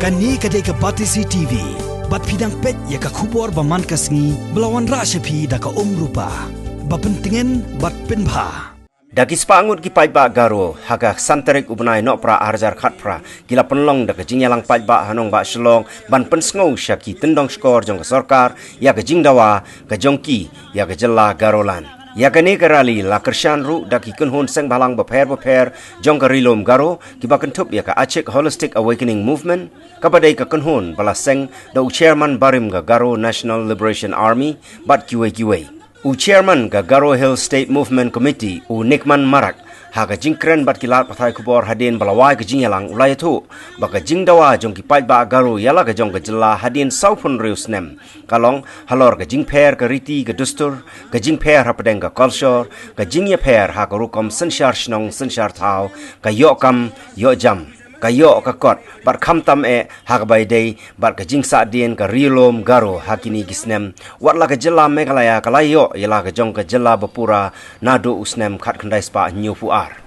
Kani kadai ke Batisi TV. Bat pidang pet ya ka khubor baman kasngi belawan ra shepi da ka rupa. Bapentingen bat penbha. Dagi spangut ki paiba Garo haga santarik ubnai nok pra arjar khatpra gila penlong da ka Jingyalang paiba Nongbah Shillong ban pensngau syaki tendong skor jong ka sarkar ya ka Jingdawa ka jongki ya ka Jylla Garolan. Ya kani kerali la kershan ru daki kunhun seng balang beper jong ka rilom Garo ki ba kentup ya ka Acik Holistic Awakening Movement kabadai ka kunhun bala seng da chairman barim ka Garo National Liberation Army bat kiwe chairman ka Garo Hill State Movement Committee Nikman Marak haga jingkren bat kilat pathai kubor hadin balawai ke Jingyalang ulai tu baka Jingdawa jong ki pait ba Garo yala ka jong ka Jylla hadin saupun rius nem kalong halor ka jingper ka riti ka dustur ka jingper hapadeng ka culture ka jingya per ha ka rukom sensyar shnong sensyar thau ka yokam yojam kayo ka kot bar khamtam hagbai dei bar ka jingsa dien ka rilom Garo hakini gisnem watla ka Jylla Meghalaya kalayo yala ka jong ka Jylla Bapura nado usnem khat khandai spa nyupuar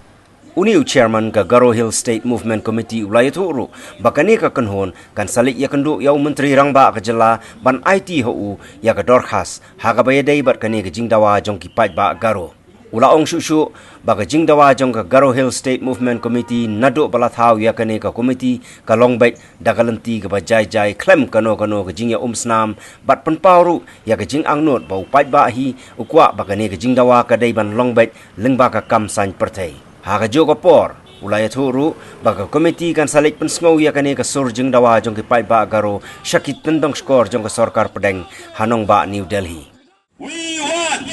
Uniu chairman ka Garo Hill State Movement Committee ulai tu bakani ka kanhon kan salik ya kandu yau menteri rangba ka Jylla ban IT hu ya ka dorkhas hagbai dei bar kani ka Jingdawa jong ki pait ba Garo Ulaong shushu baga Jingdawa jong ka Garo Hill State Movement Committee nado balathau ya kane ka committee ka longbait dagalenti ka bajai klem kano ka jingya snam bat penpauru ya ka jing angnot bau pait ba hi ukwa baga ne ka Jingdawa ka dai ban longbait lengba ka kam san pertai ha ka jo ka por ulaya thuru baga committee kan salik pensngau ya kane ka sur Jingdawa jong ki pait ba Garo syakit tendong skor jong ka sarkar pedeng Nongbah New Delhi We want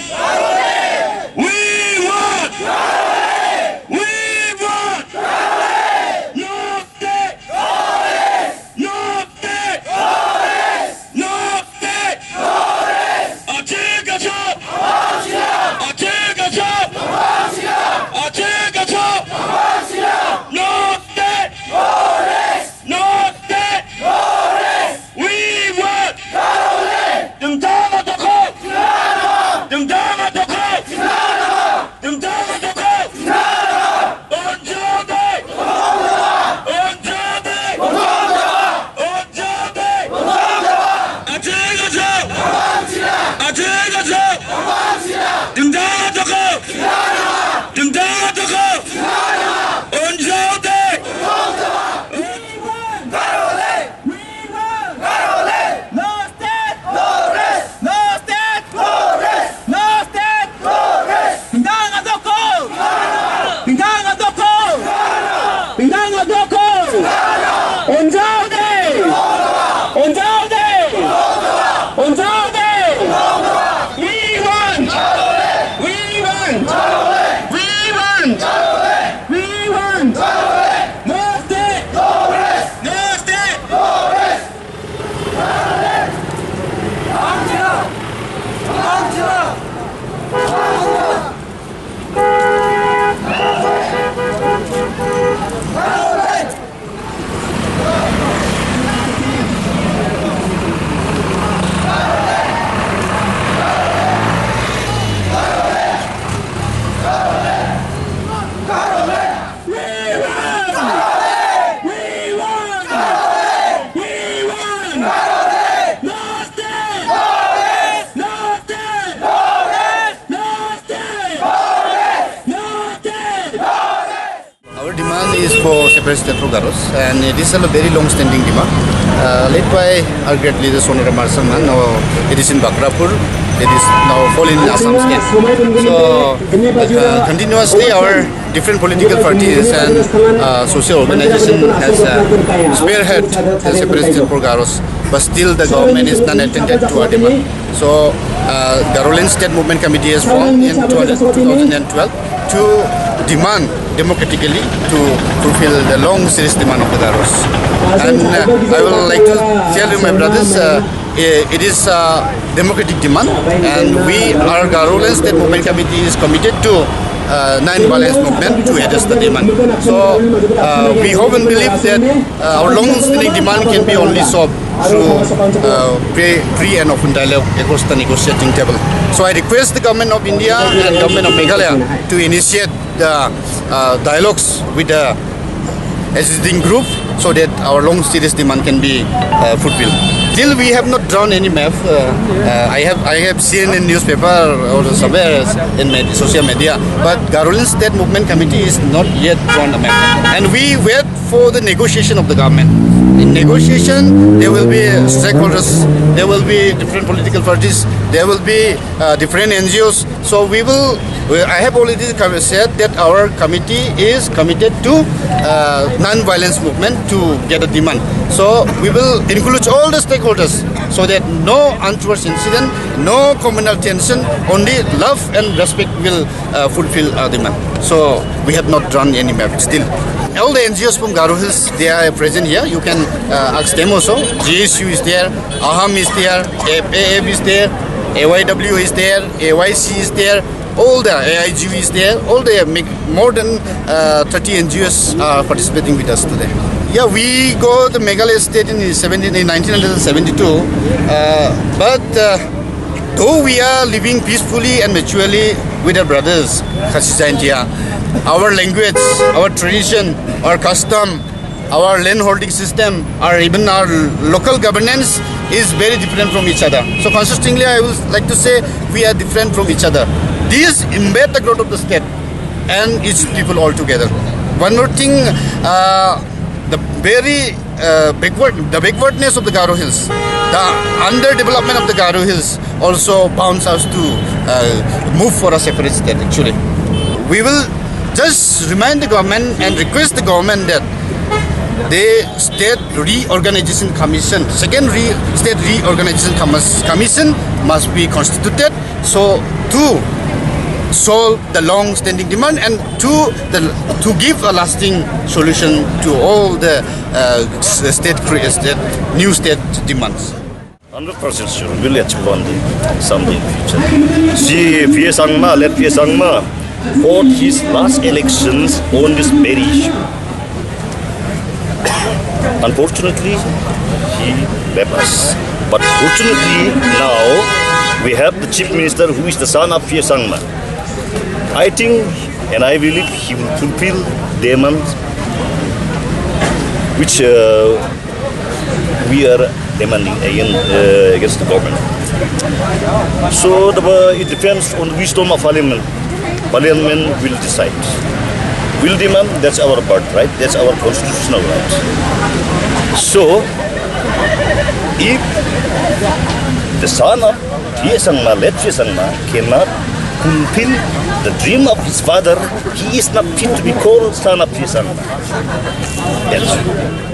for separation for Garos, and this is a very long-standing demand led by our great leader Sonora Marsaman. Now it is in Bakrapur. It is now fall in Assam state. So continuously our different political parties and social organizations has spearhead the separation for Garos, but still the government is not attentive to our demand. So Garoland State Movement Committee has formed in 2012 to demand democratically to fulfill the long series demand of the Garos. And I would like to tell you, my brothers, it is a democratic demand, and we, our Garoland State Movement Committee, is committed to non-violence movement to address the demand. So we hope and believe that our long-standing demand can be only solved through free and open dialogue across the negotiating table. So I request the government of India and government of Meghalaya to initiate the dialogues with the existing group so that our long serious demand can be fulfilled. Still, we have not drawn any map. I have seen in newspaper or somewhere in social media, but Garolan State Movement Committee is not yet drawn a map, and we wait for the negotiation of the government. In negotiation, there will be stakeholders, there will be different political parties, there will be different NGOs. So I have already said that our committee is committed to non-violence movement to get a demand. So we will include all the stakeholders so that no untoward incident, no communal tension, only love and respect will fulfill our demand. So we have not drawn any map still. All the NGOs from Garo Hills, they are present here. You can ask them also. GSU is there, AHAM is there, AAF is there, AYW is there, AYC is there, all the AIGU is there. All the more than 30 NGOs are participating with us today. Yeah, we go to Meghalaya State in 1972, but though we are living peacefully and maturely with our brothers, our language, our tradition, our custom, our land holding system, or even our local governance is very different from each other. So consistently, I would like to say we are different from each other. These embed the growth of the state and its people all together. One more thing, the very backwardness of the Garo Hills, the underdevelopment of the Garo Hills also bounds us to move for a separate state actually. We will just remind the government and request the government that the State Reorganization Commission, State Reorganization Commission must be constituted so to solve the long-standing demand and to give a lasting solution to all the new state demands. 100% sure we'll achieve one day, someday in future. See, P. Sangma, let P. Sangma fought his last elections on this very issue. Unfortunately, he left us. But fortunately, now we have the Chief Minister who is the son of P. Sangma. I think and I believe he will fulfill the demands which we are demanding against the government. So it depends on the wisdom of Parliament. Parliament will decide. Will demand, that's our birthright, that's our constitutional right. So, if the son of P. Sangma, late P. Sangma, cannot fulfill the dream of his father, he is not fit to be called son of P. Sangma. Yes.